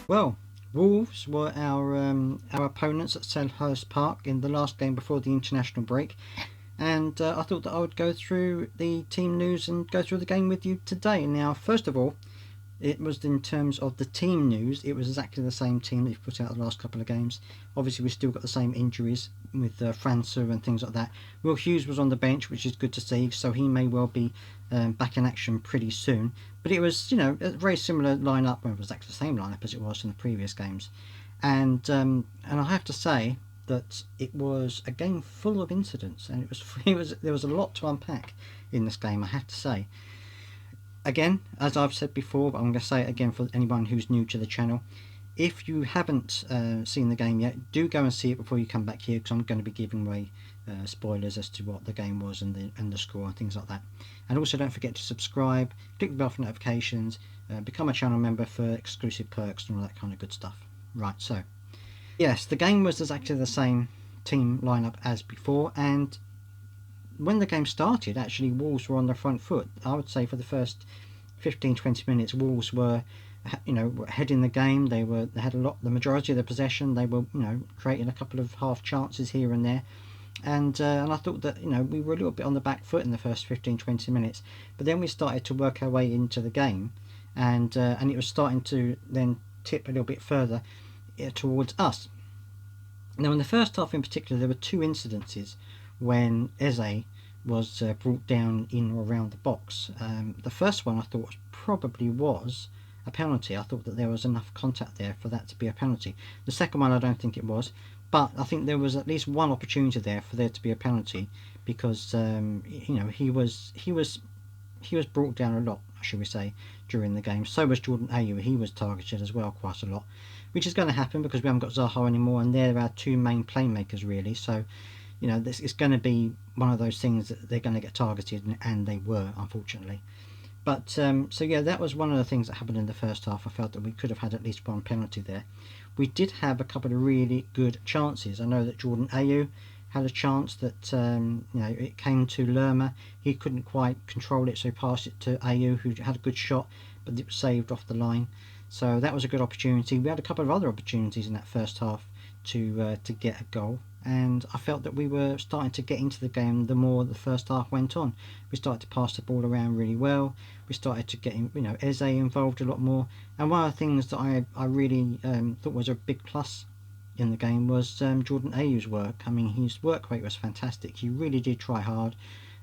Well, Wolves were our opponents at Selhurst Park in the last game before the international break, and I thought that I would go through the team news and go through the game with you today. Now, first of all, it was in terms of the team news, it was exactly the same team that we've put out the last couple of games. Obviously, we've still got the same injuries with França and things like that. Will Hughes was on the bench, which is good to see, so he may well be back in action pretty soon. But it was, a very similar lineup. Well, it was actually the same lineup as it was in the previous games, and I have to say that it was a game full of incidents, and there was a lot to unpack in this game, I have to say. Again, as I've said before, but I'm going to say it again for anyone who's new to the channel. If you haven't seen the game yet, do go and see it before you come back here, because I'm going to be giving away spoilers as to what the game was and the score and things like that. And also don't forget to subscribe, click the bell for notifications, become a channel member for exclusive perks and all that kind of good stuff. Right, so yes, the game was exactly the same team lineup as before, and when the game started, actually Wolves were on the front foot. I would say for the first 15-20 minutes, Wolves were, ahead in the game. They had the majority of the possession. They were, creating a couple of half chances here and there, and I thought that we were a little bit on the back foot in the first 15-20 minutes. But then we started to work our way into the game, and it was starting to then tip a little bit further towards us. Now, in the first half in particular, there were two incidences when Eze was brought down in or around the box. The first one I thought probably was a penalty. I thought that there was enough contact there for that to be a penalty. The second one I don't think it was, but I think there was at least one opportunity there for there to be a penalty, because he was brought down a lot, should we say, during the game. So was Jordan Ayew. He was targeted as well quite a lot, which is going to happen because we haven't got Zaha anymore, and they're our two main playmakers really. So this is going to be one of those things that they're going to get targeted, and they were, unfortunately. But so yeah, that was one of the things that happened in the first half. I felt that we could have had at least one penalty there. We did have a couple of really good chances. I know that Jordan Ayew had a chance that it came to Lerma. He couldn't quite control it, so he passed it to Ayew, who had a good shot, but it was saved off the line. So that was a good opportunity. We had a couple of other opportunities in that first half to get a goal, and I felt that we were starting to get into the game the more the first half went on. We started to pass the ball around really well. We started to get Eze involved a lot more, and one of the things that I really thought was a big plus in the game was Jordan Ayew's work. I mean, his work rate was fantastic. He really did try hard.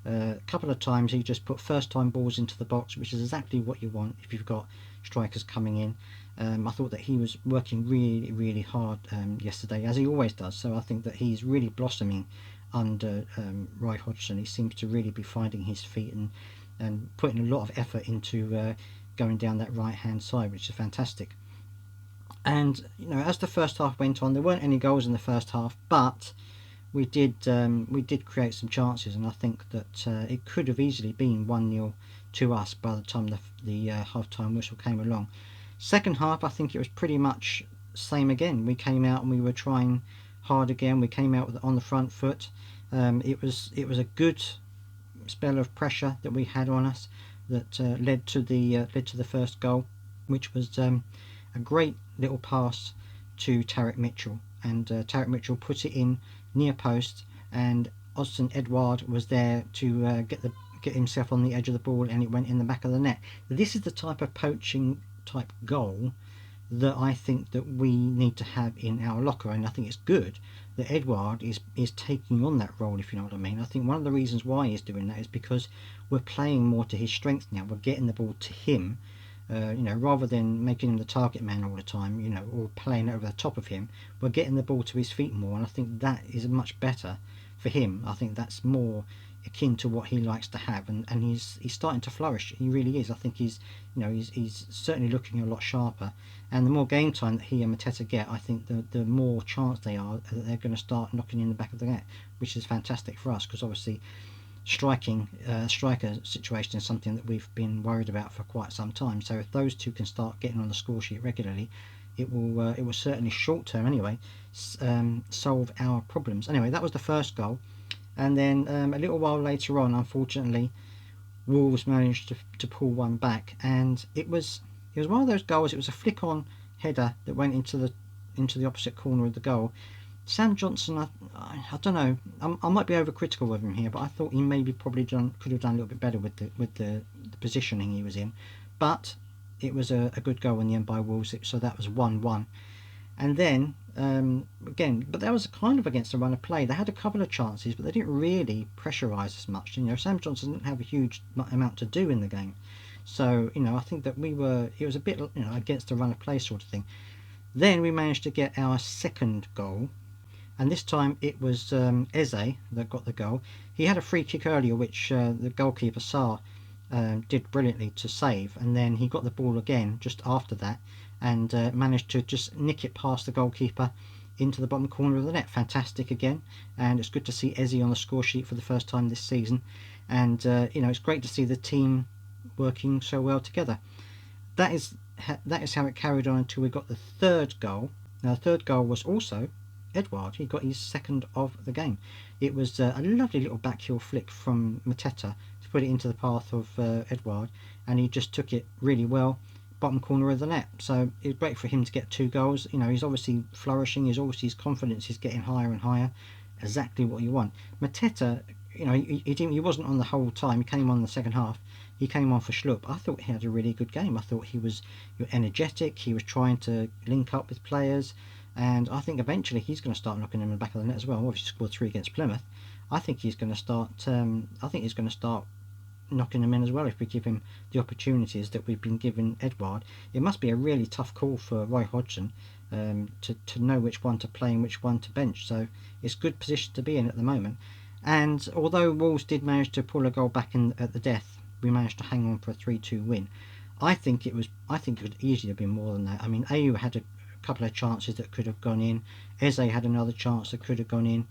A couple of times he just put first time balls into the box, which is exactly what you want if you've got strikers coming in. I thought that he was working really, really hard yesterday, as he always does. So I think that he's really blossoming under Roy Hodgson. He seems to really be finding his feet and putting a lot of effort into going down that right hand side, which is fantastic. And as the first half went on, there weren't any goals in the first half, but we did create some chances, and I think that it could have easily been 1-0 to us by the time the half-time whistle came along. Second half, I think it was pretty much same again. We came out and we were trying hard again. We came out on the front foot. It was a good spell of pressure that we had on us that led to the first goal, which was a great little pass to Tarek Mitchell, and Tarek Mitchell put it in near post, and Edouard was there to get himself on the edge of the ball, and it went in the back of the net. This is the type of poaching type goal that I think that we need to have in our locker, and I think it's good that Edouard is taking on that role, if you know what I mean. I think one of the reasons why he's doing that is because we're playing more to his strengths now. We're getting the ball to him, rather than making him the target man all the time, or playing over the top of him. We're getting the ball to his feet more, and I think that is much better for him. I think that's more akin to what he likes to have, and he's starting to flourish. He really is. I think he's certainly looking a lot sharper, and the more game time that he and Mateta get, I think the more chance they are that they're going to start knocking in the back of the net, which is fantastic for us, because obviously striker situation is something that we've been worried about for quite some time. So if those two can start getting on the score sheet regularly, it will certainly, short term anyway, solve our problems. Anyway, that was the first goal. And then a little while later on, unfortunately, Wolves managed to pull one back, and it was one of those goals. It was a flick on header that went into the opposite corner of the goal. Sam Johnson, I don't know. I might be overcritical of him here, but I thought he maybe probably could have done a little bit better with the positioning he was in. But it was a good goal in the end by Wolves, so that was 1-1. And then again, but that was kind of against the run of play. They had a couple of chances, but they didn't really pressurise as much. Sam Johnson didn't have a huge amount to do in the game, so I think that it was a bit against the run of play sort of thing. Then we managed to get our second goal. And this time it was Eze that got the goal. He had a free kick earlier, which the goalkeeper Sarr did brilliantly to save. And then he got the ball again just after that and managed to just nick it past the goalkeeper into the bottom corner of the net. Fantastic again. And it's good to see Eze on the score sheet for the first time this season. And, it's great to see the team working so well together. That is how it carried on until we got the third goal. Now, the third goal was also Edouard. He got his second of the game. It was a lovely little backheel flick from Mateta to put it into the path of Edouard, and he just took it really well, bottom corner of the net. So it was great for him to get 2 goals. He's obviously flourishing. His confidence is getting higher and higher. Exactly what you want. Mateta, he wasn't on the whole time. He came on in the second half. He came on for Schlupp. I thought he had a really good game. I thought he was energetic. He was trying to link up with players. And I think eventually he's going to start knocking him in the back of the net as well. Obviously scored 3 against Plymouth. I think he's going to start. Knocking him in as well if we give him the opportunities that we've been giving Edouard. It must be a really tough call for Roy Hodgson to know which one to play and which one to bench. So it's a good position to be in at the moment. And although Wolves did manage to pull a goal back in at the death, we managed to hang on for a 3-2 win. I think it could easily have been more than that. I mean, Ayew had a couple of chances that could have gone in. Eze had another chance that could have gone in.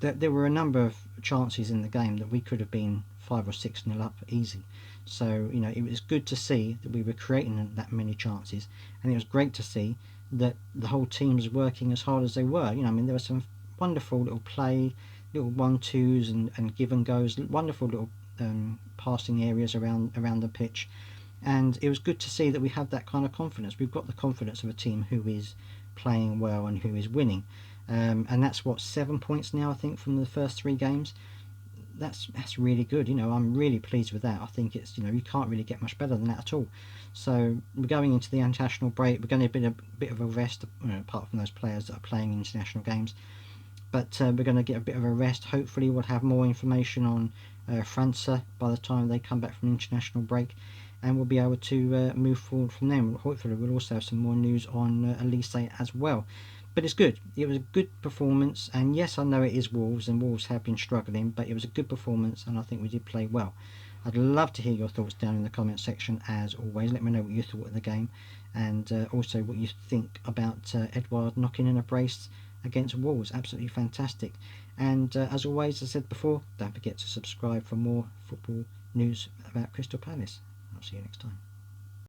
There were a number of chances in the game that we could have been 5 or 6-0 up easy. So it was good to see that we were creating that many chances, and it was great to see that the whole team was working as hard as they were. There was some wonderful little play, little 1-2s and give and goes, wonderful little passing areas around the pitch. And it was good to see that we have that kind of confidence. We've got the confidence of a team who is playing well and who is winning. And that's 7 points now, I think, from the first 3 games. That's really good. I'm really pleased with that. I think it's, you can't really get much better than that at all. So we're going into the international break. We're going to be a bit of a rest, apart from those players that are playing international games. But we're going to get a bit of a rest. Hopefully we'll have more information on France by the time they come back from the international break. And we'll be able to move forward from there. Hopefully we'll also have some more news on Elise as well. But it's good. It was a good performance. And yes, I know it is Wolves, and Wolves have been struggling. But it was a good performance, and I think we did play well. I'd love to hear your thoughts down in the comment section, as always. Let me know what you thought of the game. And also what you think about Edouard knocking in a brace against Wolves. Absolutely fantastic. And as always, as I said before, don't forget to subscribe for more football news about Crystal Palace. I'll see you next time.